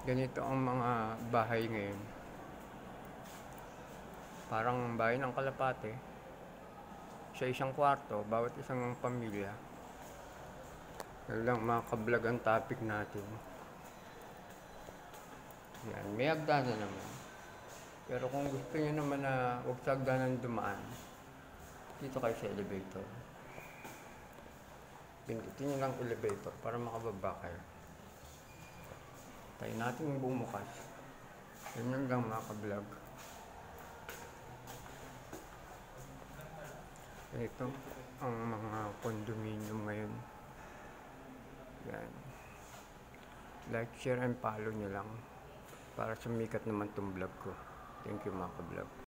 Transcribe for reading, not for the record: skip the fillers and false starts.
Ganito ang mga bahay ngayon. Parang bahay ng kalapate. Sa isang kwarto, bawat isang pamilya. Yan lang mga kablog ang topic natin. Yan, may hagdanan naman. Pero kung gusto niyo naman na huwag sa hagdanan dumaan, dito kayo sa elevator. Pindutin niyo lang elevator para makababa kayo. Tayo natin bumukas. Yan lang mga kablog. Ito ang mga condominium ngayon. Yan. Like, share, and follow nyo lang para sumikat naman tong vlog ko. Thank you mga ka-vlog.